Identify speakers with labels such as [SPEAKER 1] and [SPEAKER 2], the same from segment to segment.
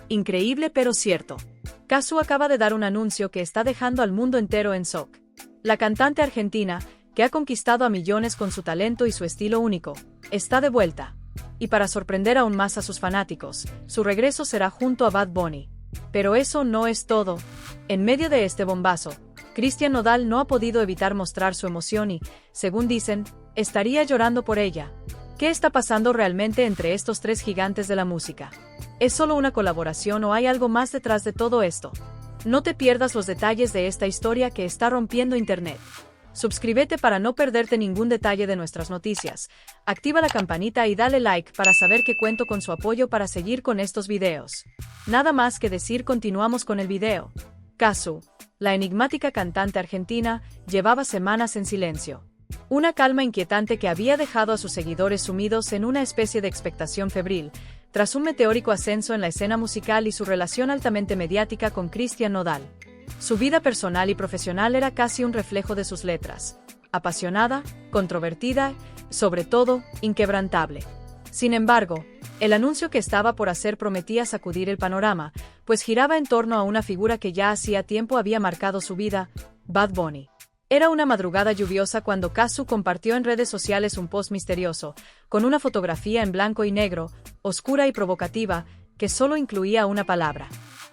[SPEAKER 1] Increíble pero cierto. Kazu acaba de dar un anuncio que está dejando al mundo entero en shock. La cantante argentina, que ha conquistado a millones con su talento y su estilo único, está de vuelta. Y para sorprender aún más a sus fanáticos, su regreso será junto a Bad Bunny. Pero eso no es todo. En medio de este bombazo, Cristian Nodal no ha podido evitar mostrar su emoción y, según dicen, estaría llorando por ella. ¿Qué está pasando realmente entre estos tres gigantes de la música? ¿Es solo una colaboración o hay algo más detrás de todo esto? No te pierdas los detalles de esta historia que está rompiendo internet. Suscríbete para no perderte ningún detalle de nuestras noticias. Activa la campanita y dale like para saber que cuento con su apoyo para seguir con estos videos. Nada más que decir, continuamos con el video. Kazu, la enigmática cantante argentina, llevaba semanas en silencio. Una calma inquietante que había dejado a sus seguidores sumidos en una especie de expectación febril, tras un meteórico ascenso en la escena musical y su relación altamente mediática con Cristian Nodal. Su vida personal y profesional era casi un reflejo de sus letras. Apasionada, controvertida, sobre todo, inquebrantable. Sin embargo, el anuncio que estaba por hacer prometía sacudir el panorama, pues giraba en torno a una figura que ya hacía tiempo había marcado su vida, Bad Bunny. Era una madrugada lluviosa cuando Kazu compartió en redes sociales un post misterioso, con una fotografía en blanco y negro, oscura y provocativa, que solo incluía una palabra.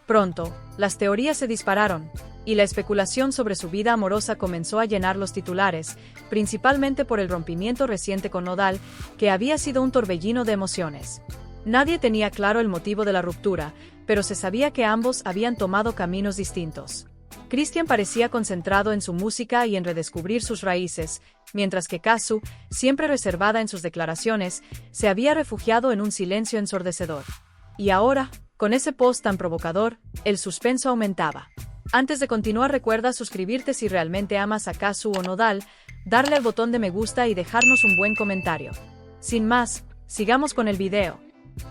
[SPEAKER 1] Pronto, las teorías se dispararon, y la especulación sobre su vida amorosa comenzó a llenar los titulares, principalmente por el rompimiento reciente con Nodal, que había sido un torbellino de emociones. Nadie tenía claro el motivo de la ruptura, pero se sabía que ambos habían tomado caminos distintos. Cristian parecía concentrado en su música y en redescubrir sus raíces, mientras que Kazu, siempre reservada en sus declaraciones, se había refugiado en un silencio ensordecedor. Y ahora, con ese post tan provocador, el suspenso aumentaba. Antes de continuar, recuerda suscribirte si realmente amas a Kazu o Nodal, darle al botón de me gusta y dejarnos un buen comentario. Sin más, sigamos con el video.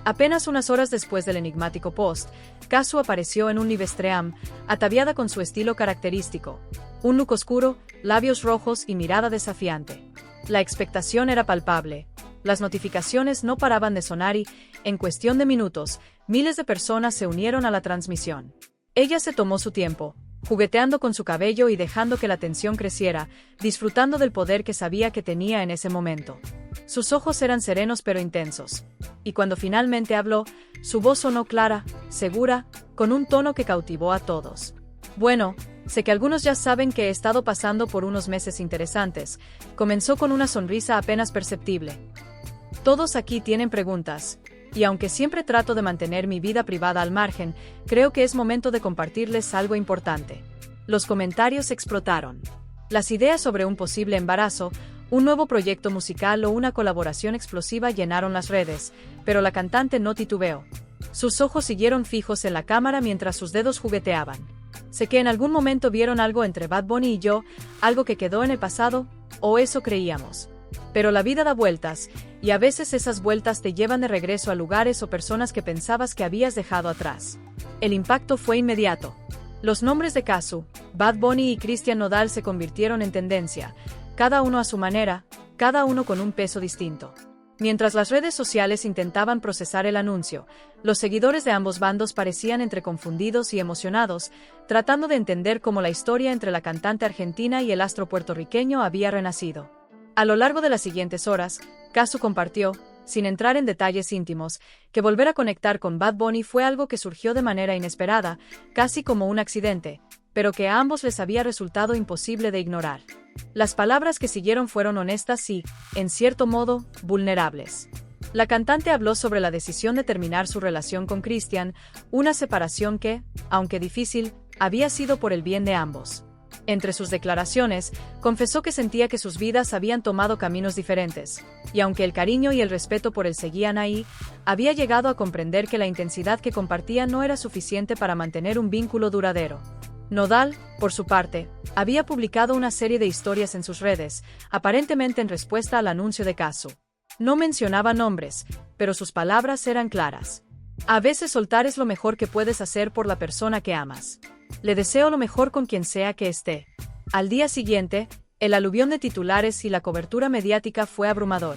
[SPEAKER 1] Apenas unas horas después del enigmático post, Kazu apareció en un livestream, ataviada con su estilo característico. Un look oscuro, labios rojos y mirada desafiante. La expectación era palpable. Las notificaciones no paraban de sonar y, en cuestión de minutos, miles de personas se unieron a la transmisión. Ella se tomó su tiempo, jugueteando con su cabello y dejando que la tensión creciera, disfrutando del poder que sabía que tenía en ese momento. Sus ojos eran serenos pero intensos. Y cuando finalmente habló, su voz sonó clara, segura, con un tono que cautivó a todos. Bueno, sé que algunos ya saben que he estado pasando por unos meses interesantes. Comenzó con una sonrisa apenas perceptible. Todos aquí tienen preguntas. Y aunque siempre trato de mantener mi vida privada al margen, creo que es momento de compartirles algo importante. Los comentarios explotaron. Las ideas sobre un posible embarazo, un nuevo proyecto musical o una colaboración explosiva llenaron las redes, pero la cantante no titubeó. Sus ojos siguieron fijos en la cámara mientras sus dedos jugueteaban. Sé que en algún momento vieron algo entre Bad Bunny y yo, algo que quedó en el pasado, o eso creíamos. Pero la vida da vueltas, y a veces esas vueltas te llevan de regreso a lugares o personas que pensabas que habías dejado atrás. El impacto fue inmediato. Los nombres de Kazu, Bad Bunny y Cristian Nodal se convirtieron en tendencia, cada uno a su manera, cada uno con un peso distinto. Mientras las redes sociales intentaban procesar el anuncio, los seguidores de ambos bandos parecían entre confundidos y emocionados, tratando de entender cómo la historia entre la cantante argentina y el astro puertorriqueño había renacido. A lo largo de las siguientes horas, Kazu compartió, sin entrar en detalles íntimos, que volver a conectar con Bad Bunny fue algo que surgió de manera inesperada, casi como un accidente, pero que a ambos les había resultado imposible de ignorar. Las palabras que siguieron fueron honestas y, en cierto modo, vulnerables. La cantante habló sobre la decisión de terminar su relación con Cristian, una separación que, aunque difícil, había sido por el bien de ambos. Entre sus declaraciones, confesó que sentía que sus vidas habían tomado caminos diferentes, y aunque el cariño y el respeto por él seguían ahí, había llegado a comprender que la intensidad que compartían no era suficiente para mantener un vínculo duradero. Nodal, por su parte, había publicado una serie de historias en sus redes, aparentemente en respuesta al anuncio de Kazu. No mencionaba nombres, pero sus palabras eran claras. A veces soltar es lo mejor que puedes hacer por la persona que amas. Le deseo lo mejor con quien sea que esté. Al día siguiente, el aluvión de titulares y la cobertura mediática fue abrumador.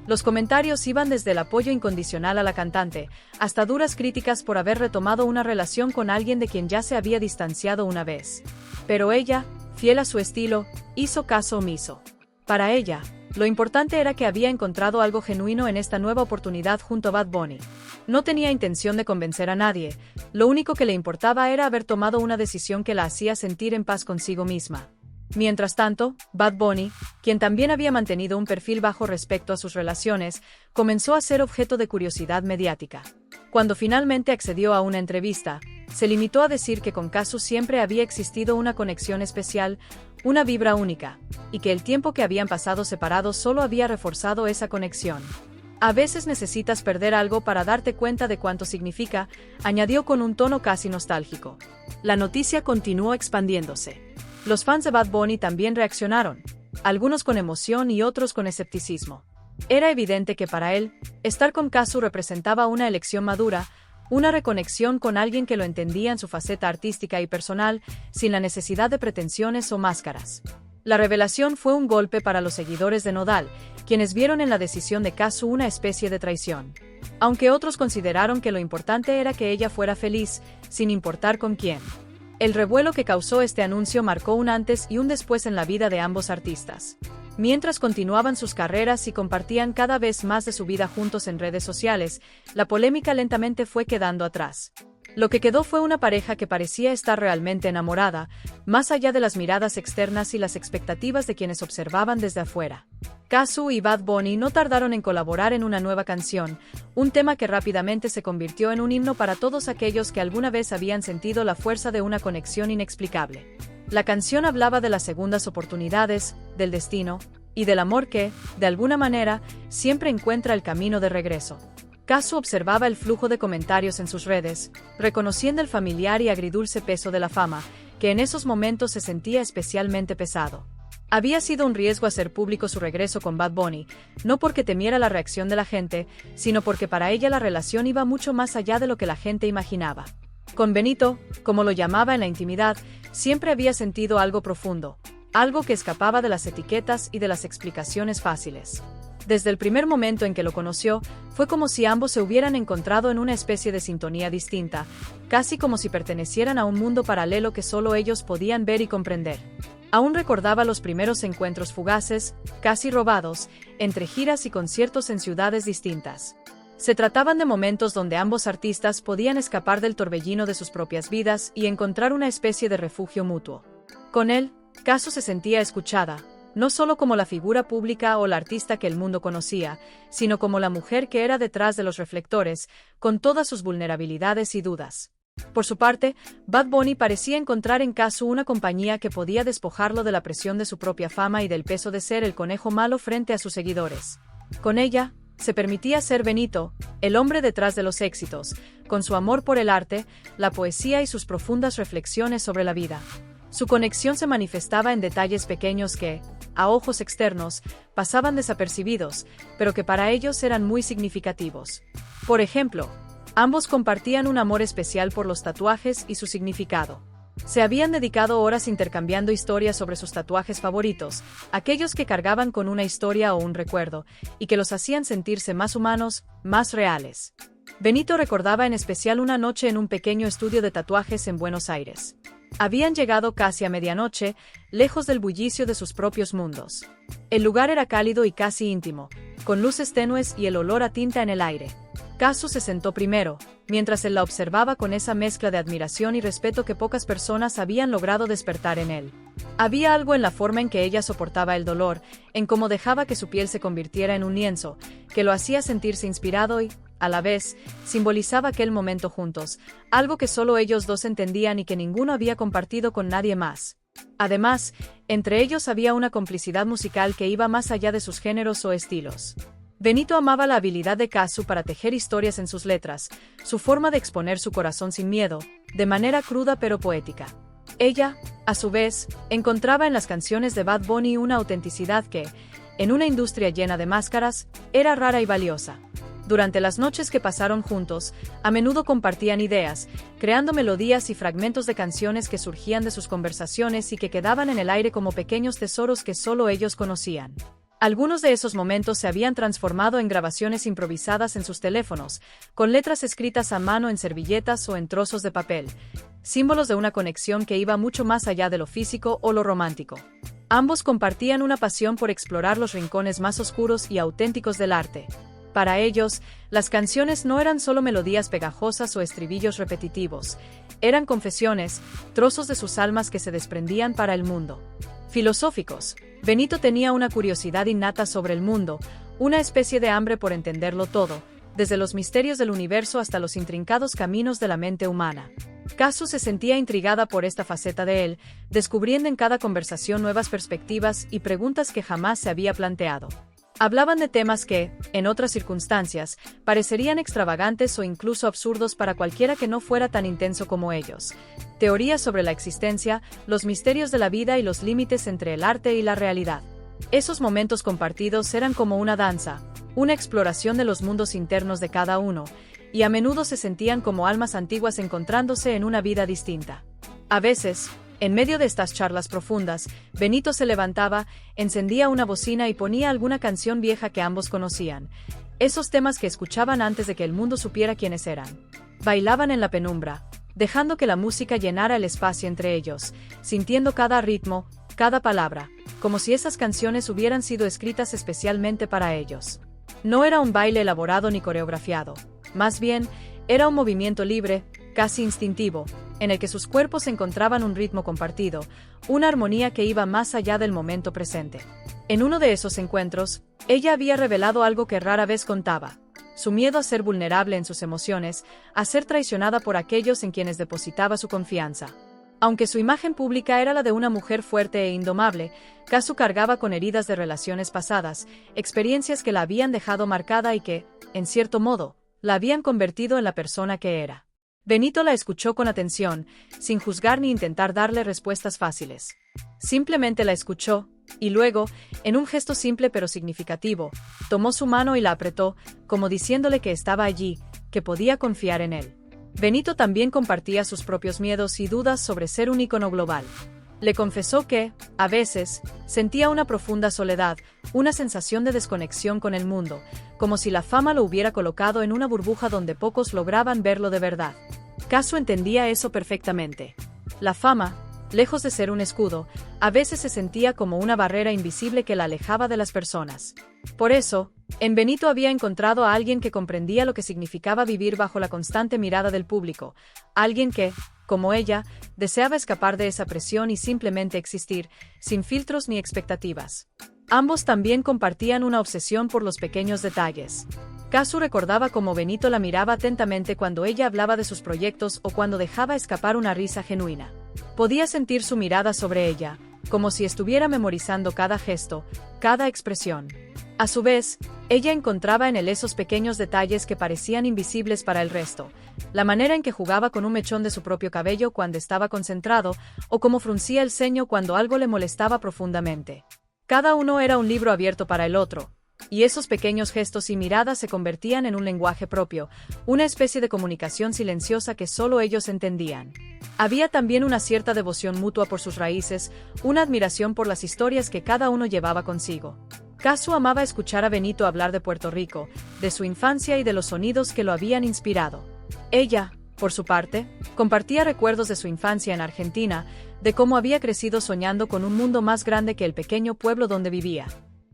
[SPEAKER 1] Los comentarios iban desde el apoyo incondicional a la cantante, hasta duras críticas por haber retomado una relación con alguien de quien ya se había distanciado una vez. Pero ella, fiel a su estilo, hizo caso omiso. Para ella, lo importante era que había encontrado algo genuino en esta nueva oportunidad junto a Bad Bunny. No tenía intención de convencer a nadie, lo único que le importaba era haber tomado una decisión que la hacía sentir en paz consigo misma. Mientras tanto, Bad Bunny, quien también había mantenido un perfil bajo respecto a sus relaciones, comenzó a ser objeto de curiosidad mediática. Cuando finalmente accedió a una entrevista, se limitó a decir que con Casu siempre había existido una conexión especial, una vibra única, y que el tiempo que habían pasado separados solo había reforzado esa conexión. A veces necesitas perder algo para darte cuenta de cuánto significa, añadió con un tono casi nostálgico. La noticia continuó expandiéndose. Los fans de Bad Bunny también reaccionaron, algunos con emoción y otros con escepticismo. Era evidente que para él, estar con Casu representaba una elección madura, una reconexión con alguien que lo entendía en su faceta artística y personal, sin la necesidad de pretensiones o máscaras. La revelación fue un golpe para los seguidores de Nodal, quienes vieron en la decisión de Casu una especie de traición. Aunque otros consideraron que lo importante era que ella fuera feliz, sin importar con quién. El revuelo que causó este anuncio marcó un antes y un después en la vida de ambos artistas. Mientras continuaban sus carreras y compartían cada vez más de su vida juntos en redes sociales, la polémica lentamente fue quedando atrás. Lo que quedó fue una pareja que parecía estar realmente enamorada, más allá de las miradas externas y las expectativas de quienes observaban desde afuera. Casu y Bad Bunny no tardaron en colaborar en una nueva canción, un tema que rápidamente se convirtió en un himno para todos aquellos que alguna vez habían sentido la fuerza de una conexión inexplicable. La canción hablaba de las segundas oportunidades, del destino, y del amor que, de alguna manera, siempre encuentra el camino de regreso. Casu observaba el flujo de comentarios en sus redes, reconociendo el familiar y agridulce peso de la fama, que en esos momentos se sentía especialmente pesado. Había sido un riesgo hacer público su regreso con Bad Bunny, no porque temiera la reacción de la gente, sino porque para ella la relación iba mucho más allá de lo que la gente imaginaba. Con Benito, como lo llamaba en la intimidad, siempre había sentido algo profundo, algo que escapaba de las etiquetas y de las explicaciones fáciles. Desde el primer momento en que lo conoció, fue como si ambos se hubieran encontrado en una especie de sintonía distinta, casi como si pertenecieran a un mundo paralelo que solo ellos podían ver y comprender. Aún recordaba los primeros encuentros fugaces, casi robados, entre giras y conciertos en ciudades distintas. Se trataban de momentos donde ambos artistas podían escapar del torbellino de sus propias vidas y encontrar una especie de refugio mutuo. Con él, Casu se sentía escuchada, no solo como la figura pública o la artista que el mundo conocía, sino como la mujer que era detrás de los reflectores, con todas sus vulnerabilidades y dudas. Por su parte, Bad Bunny parecía encontrar en Casu una compañía que podía despojarlo de la presión de su propia fama y del peso de ser el conejo malo frente a sus seguidores. Con ella, se permitía ser Benito, el hombre detrás de los éxitos, con su amor por el arte, la poesía y sus profundas reflexiones sobre la vida. Su conexión se manifestaba en detalles pequeños que, a ojos externos, pasaban desapercibidos, pero que para ellos eran muy significativos. Por ejemplo, ambos compartían un amor especial por los tatuajes y su significado. Se habían dedicado horas intercambiando historias sobre sus tatuajes favoritos, aquellos que cargaban con una historia o un recuerdo, y que los hacían sentirse más humanos, más reales. Benito recordaba en especial una noche en un pequeño estudio de tatuajes en Buenos Aires. Habían llegado casi a medianoche, lejos del bullicio de sus propios mundos. El lugar era cálido y casi íntimo, con luces tenues y el olor a tinta en el aire. Casu se sentó primero, mientras él la observaba con esa mezcla de admiración y respeto que pocas personas habían logrado despertar en él. Había algo en la forma en que ella soportaba el dolor, en cómo dejaba que su piel se convirtiera en un lienzo, que lo hacía sentirse inspirado y, a la vez, simbolizaba aquel momento juntos, algo que solo ellos dos entendían y que ninguno había compartido con nadie más. Además, entre ellos había una complicidad musical que iba más allá de sus géneros o estilos. Benito amaba la habilidad de Casu para tejer historias en sus letras, su forma de exponer su corazón sin miedo, de manera cruda pero poética. Ella, a su vez, encontraba en las canciones de Bad Bunny una autenticidad que, en una industria llena de máscaras, era rara y valiosa. Durante las noches que pasaron juntos, a menudo compartían ideas, creando melodías y fragmentos de canciones que surgían de sus conversaciones y que quedaban en el aire como pequeños tesoros que solo ellos conocían. Algunos de esos momentos se habían transformado en grabaciones improvisadas en sus teléfonos, con letras escritas a mano en servilletas o en trozos de papel, símbolos de una conexión que iba mucho más allá de lo físico o lo romántico. Ambos compartían una pasión por explorar los rincones más oscuros y auténticos del arte. Para ellos, las canciones no eran solo melodías pegajosas o estribillos repetitivos, eran confesiones, trozos de sus almas que se desprendían para el mundo. Filosóficos, Benito tenía una curiosidad innata sobre el mundo, una especie de hambre por entenderlo todo, desde los misterios del universo hasta los intrincados caminos de la mente humana. Casu se sentía intrigada por esta faceta de él, descubriendo en cada conversación nuevas perspectivas y preguntas que jamás se había planteado. Hablaban de temas que, en otras circunstancias, parecerían extravagantes o incluso absurdos para cualquiera que no fuera tan intenso como ellos. Teorías sobre la existencia, los misterios de la vida y los límites entre el arte y la realidad. Esos momentos compartidos eran como una danza, una exploración de los mundos internos de cada uno, y a menudo se sentían como almas antiguas encontrándose en una vida distinta. A veces, en medio de estas charlas profundas, Benito se levantaba, encendía una bocina y ponía alguna canción vieja que ambos conocían. Esos temas que escuchaban antes de que el mundo supiera quiénes eran. Bailaban en la penumbra, dejando que la música llenara el espacio entre ellos, sintiendo cada ritmo, cada palabra, como si esas canciones hubieran sido escritas especialmente para ellos. No era un baile elaborado ni coreografiado, más bien, era un movimiento libre, casi instintivo, en el que sus cuerpos encontraban un ritmo compartido, una armonía que iba más allá del momento presente. En uno de esos encuentros, ella había revelado algo que rara vez contaba: su miedo a ser vulnerable en sus emociones, a ser traicionada por aquellos en quienes depositaba su confianza. Aunque su imagen pública era la de una mujer fuerte e indomable, Casu cargaba con heridas de relaciones pasadas, experiencias que la habían dejado marcada y que, en cierto modo, la habían convertido en la persona que era. Benito la escuchó con atención, sin juzgar ni intentar darle respuestas fáciles. Simplemente la escuchó, y luego, en un gesto simple pero significativo, tomó su mano y la apretó, como diciéndole que estaba allí, que podía confiar en él. Benito también compartía sus propios miedos y dudas sobre ser un ícono global. Le confesó que, a veces, sentía una profunda soledad, una sensación de desconexión con el mundo, como si la fama lo hubiera colocado en una burbuja donde pocos lograban verlo de verdad. Casu entendía eso perfectamente. La fama, lejos de ser un escudo, a veces se sentía como una barrera invisible que la alejaba de las personas. Por eso, en Benito había encontrado a alguien que comprendía lo que significaba vivir bajo la constante mirada del público, alguien que, como ella, deseaba escapar de esa presión y simplemente existir, sin filtros ni expectativas. Ambos también compartían una obsesión por los pequeños detalles. Casu recordaba cómo Benito la miraba atentamente cuando ella hablaba de sus proyectos o cuando dejaba escapar una risa genuina. Podía sentir su mirada sobre ella, como si estuviera memorizando cada gesto, cada expresión. A su vez, ella encontraba en él esos pequeños detalles que parecían invisibles para el resto, la manera en que jugaba con un mechón de su propio cabello cuando estaba concentrado, o cómo fruncía el ceño cuando algo le molestaba profundamente. Cada uno era un libro abierto para el otro, y esos pequeños gestos y miradas se convertían en un lenguaje propio, una especie de comunicación silenciosa que solo ellos entendían. Había también una cierta devoción mutua por sus raíces, una admiración por las historias que cada uno llevaba consigo. Casu amaba escuchar a Benito hablar de Puerto Rico, de su infancia y de los sonidos que lo habían inspirado. Ella, por su parte, compartía recuerdos de su infancia en Argentina, de cómo había crecido soñando con un mundo más grande que el pequeño pueblo donde vivía.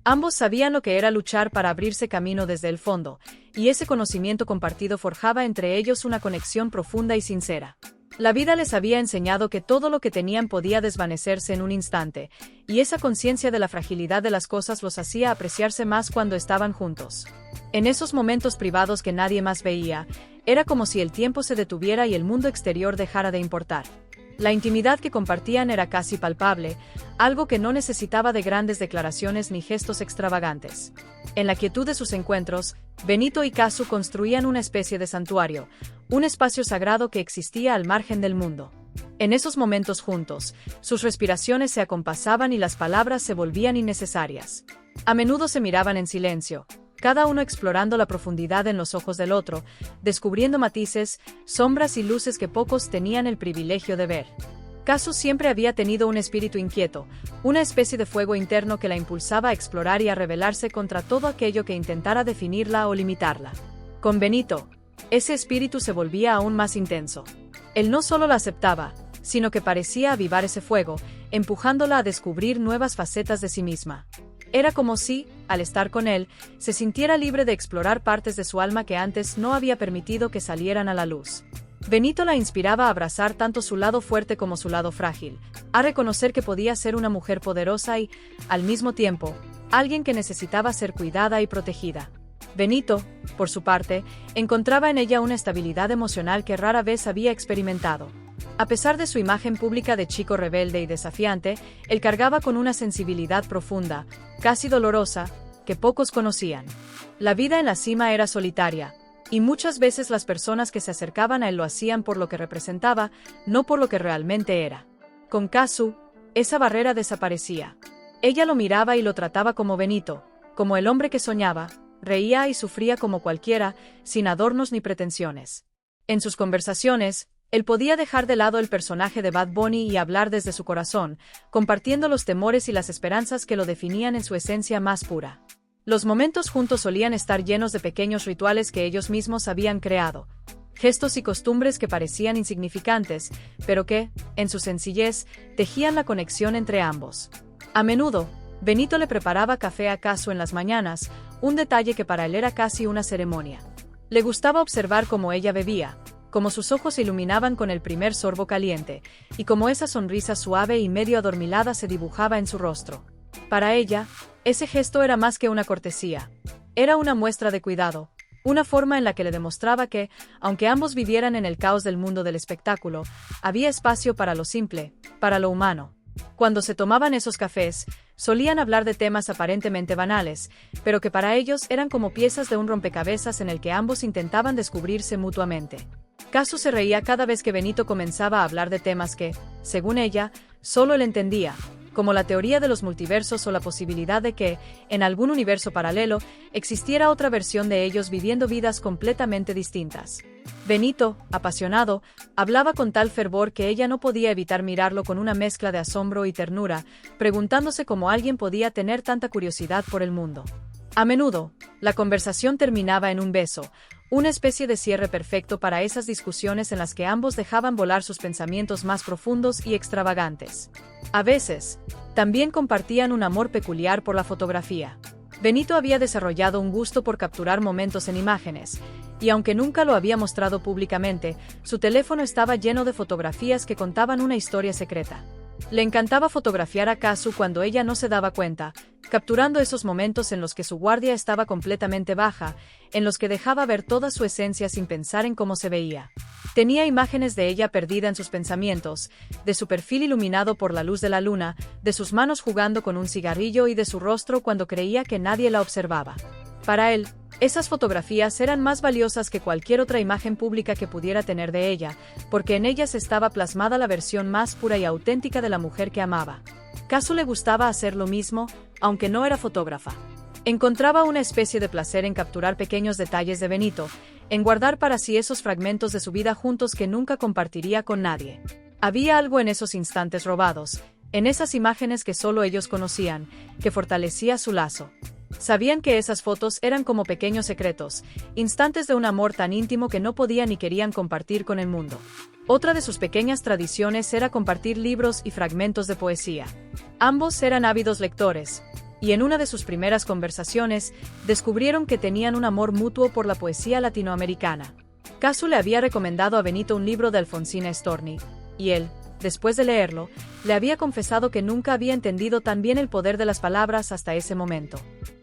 [SPEAKER 1] Ambos sabían lo que era luchar para abrirse camino desde el fondo, y ese conocimiento compartido forjaba entre ellos una conexión profunda y sincera. La vida les había enseñado que todo lo que tenían podía desvanecerse en un instante, y esa conciencia de la fragilidad de las cosas los hacía apreciarse más cuando estaban juntos. En esos momentos privados que nadie más veía, era como si el tiempo se detuviera y el mundo exterior dejara de importar. La intimidad que compartían era casi palpable, algo que no necesitaba de grandes declaraciones ni gestos extravagantes. En la quietud de sus encuentros, Benito y Casu construían una especie de santuario, un espacio sagrado que existía al margen del mundo. En esos momentos juntos, sus respiraciones se acompasaban y las palabras se volvían innecesarias. A menudo se miraban en silencio, cada uno explorando la profundidad en los ojos del otro, descubriendo matices, sombras y luces que pocos tenían el privilegio de ver. Casu siempre había tenido un espíritu inquieto, una especie de fuego interno que la impulsaba a explorar y a rebelarse contra todo aquello que intentara definirla o limitarla. Con Benito, ese espíritu se volvía aún más intenso. Él no solo la aceptaba, sino que parecía avivar ese fuego, empujándola a descubrir nuevas facetas de sí misma. Era como si, al estar con él, se sintiera libre de explorar partes de su alma que antes no había permitido que salieran a la luz. Benito la inspiraba a abrazar tanto su lado fuerte como su lado frágil, a reconocer que podía ser una mujer poderosa y, al mismo tiempo, alguien que necesitaba ser cuidada y protegida. Benito, por su parte, encontraba en ella una estabilidad emocional que rara vez había experimentado. A pesar de su imagen pública de chico rebelde y desafiante, él cargaba con una sensibilidad profunda, casi dolorosa, que pocos conocían. La vida en la cima era solitaria, y muchas veces las personas que se acercaban a él lo hacían por lo que representaba, no por lo que realmente era. Con Casu, esa barrera desaparecía. Ella lo miraba y lo trataba como Benito, como el hombre que soñaba, reía y sufría como cualquiera, sin adornos ni pretensiones. En sus conversaciones, él podía dejar de lado el personaje de Bad Bunny y hablar desde su corazón, compartiendo los temores y las esperanzas que lo definían en su esencia más pura. Los momentos juntos solían estar llenos de pequeños rituales que ellos mismos habían creado, gestos y costumbres que parecían insignificantes, pero que, en su sencillez, tejían la conexión entre ambos. A menudo, Benito le preparaba café a Casu en las mañanas, un detalle que para él era casi una ceremonia. Le gustaba observar cómo ella bebía, cómo sus ojos se iluminaban con el primer sorbo caliente, y cómo esa sonrisa suave y medio adormilada se dibujaba en su rostro. Para ella, ese gesto era más que una cortesía. Era una muestra de cuidado, una forma en la que le demostraba que, aunque ambos vivieran en el caos del mundo del espectáculo, había espacio para lo simple, para lo humano. Cuando se tomaban esos cafés, solían hablar de temas aparentemente banales, pero que para ellos eran como piezas de un rompecabezas en el que ambos intentaban descubrirse mutuamente. Casu se reía cada vez que Benito comenzaba a hablar de temas que, según ella, solo él entendía, como la teoría de los multiversos o la posibilidad de que, en algún universo paralelo, existiera otra versión de ellos viviendo vidas completamente distintas. Benito, apasionado, hablaba con tal fervor que ella no podía evitar mirarlo con una mezcla de asombro y ternura, preguntándose cómo alguien podía tener tanta curiosidad por el mundo. A menudo, la conversación terminaba en un beso, una especie de cierre perfecto para esas discusiones en las que ambos dejaban volar sus pensamientos más profundos y extravagantes. A veces, también compartían un amor peculiar por la fotografía. Benito había desarrollado un gusto por capturar momentos en imágenes, y aunque nunca lo había mostrado públicamente, su teléfono estaba lleno de fotografías que contaban una historia secreta. Le encantaba fotografiar a Casu cuando ella no se daba cuenta, capturando esos momentos en los que su guardia estaba completamente baja, en los que dejaba ver toda su esencia sin pensar en cómo se veía. Tenía imágenes de ella perdida en sus pensamientos, de su perfil iluminado por la luz de la luna, de sus manos jugando con un cigarrillo y de su rostro cuando creía que nadie la observaba. Para él, esas fotografías eran más valiosas que cualquier otra imagen pública que pudiera tener de ella, porque en ellas estaba plasmada la versión más pura y auténtica de la mujer que amaba. Casu le gustaba hacer lo mismo, aunque no era fotógrafa. Encontraba una especie de placer en capturar pequeños detalles de Benito, en guardar para sí esos fragmentos de su vida juntos que nunca compartiría con nadie. Había algo en esos instantes robados, en esas imágenes que solo ellos conocían, que fortalecía su lazo. Sabían que esas fotos eran como pequeños secretos, instantes de un amor tan íntimo que no podían ni querían compartir con el mundo. Otra de sus pequeñas tradiciones era compartir libros y fragmentos de poesía. Ambos eran ávidos lectores, y en una de sus primeras conversaciones, descubrieron que tenían un amor mutuo por la poesía latinoamericana. Casu le había recomendado a Benito un libro de Alfonsina Storni, y él, después de leerlo, le había confesado que nunca había entendido tan bien el poder de las palabras hasta ese momento.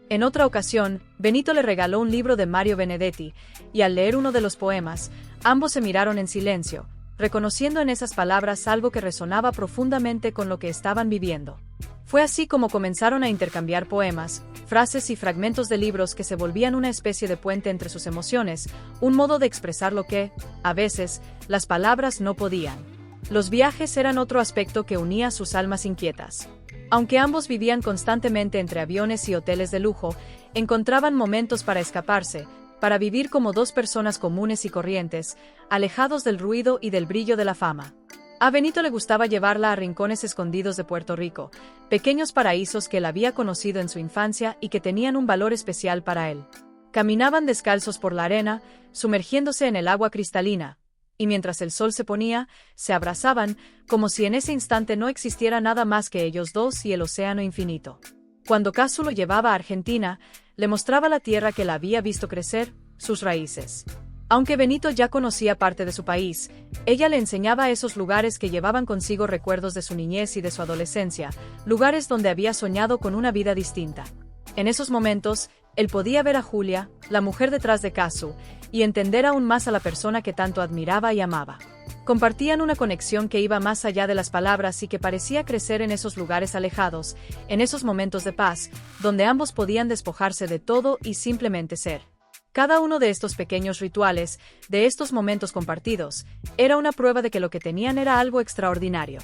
[SPEAKER 1] En otra ocasión, Benito le regaló un libro de Mario Benedetti, y al leer uno de los poemas, ambos se miraron en silencio, reconociendo en esas palabras algo que resonaba profundamente con lo que estaban viviendo. Fue así como comenzaron a intercambiar poemas, frases y fragmentos de libros que se volvían una especie de puente entre sus emociones, un modo de expresar lo que, a veces, las palabras no podían. Los viajes eran otro aspecto que unía sus almas inquietas. Aunque ambos vivían constantemente entre aviones y hoteles de lujo, encontraban momentos para escaparse, para vivir como dos personas comunes y corrientes, alejados del ruido y del brillo de la fama. A Benito le gustaba llevarla a rincones escondidos de Puerto Rico, pequeños paraísos que él había conocido en su infancia y que tenían un valor especial para él. Caminaban descalzos por la arena, sumergiéndose en el agua cristalina, y mientras el sol se ponía, se abrazaban, como si en ese instante no existiera nada más que ellos dos y el océano infinito. Cuando Kazu lo llevaba a Argentina, le mostraba la tierra que la había visto crecer, sus raíces. Aunque Benito ya conocía parte de su país, ella le enseñaba esos lugares que llevaban consigo recuerdos de su niñez y de su adolescencia, lugares donde había soñado con una vida distinta. En esos momentos, él podía ver a Julia, la mujer detrás de Kazu, y entender aún más a la persona que tanto admiraba y amaba. Compartían una conexión que iba más allá de las palabras y que parecía crecer en esos lugares alejados, en esos momentos de paz, donde ambos podían despojarse de todo y simplemente ser. Cada uno de estos pequeños rituales, de estos momentos compartidos, era una prueba de que lo que tenían era algo extraordinario.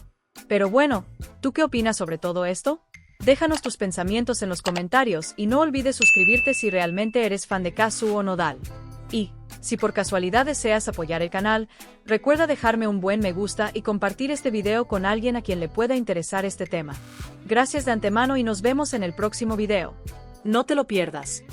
[SPEAKER 1] Pero bueno, ¿tú qué opinas sobre todo esto? Déjanos tus pensamientos en los comentarios y no olvides suscribirte si realmente eres fan de Kazu o Nodal. Y, si por casualidad deseas apoyar el canal, recuerda dejarme un buen me gusta y compartir este video con alguien a quien le pueda interesar este tema. Gracias de antemano y nos vemos en el próximo video. No te lo pierdas.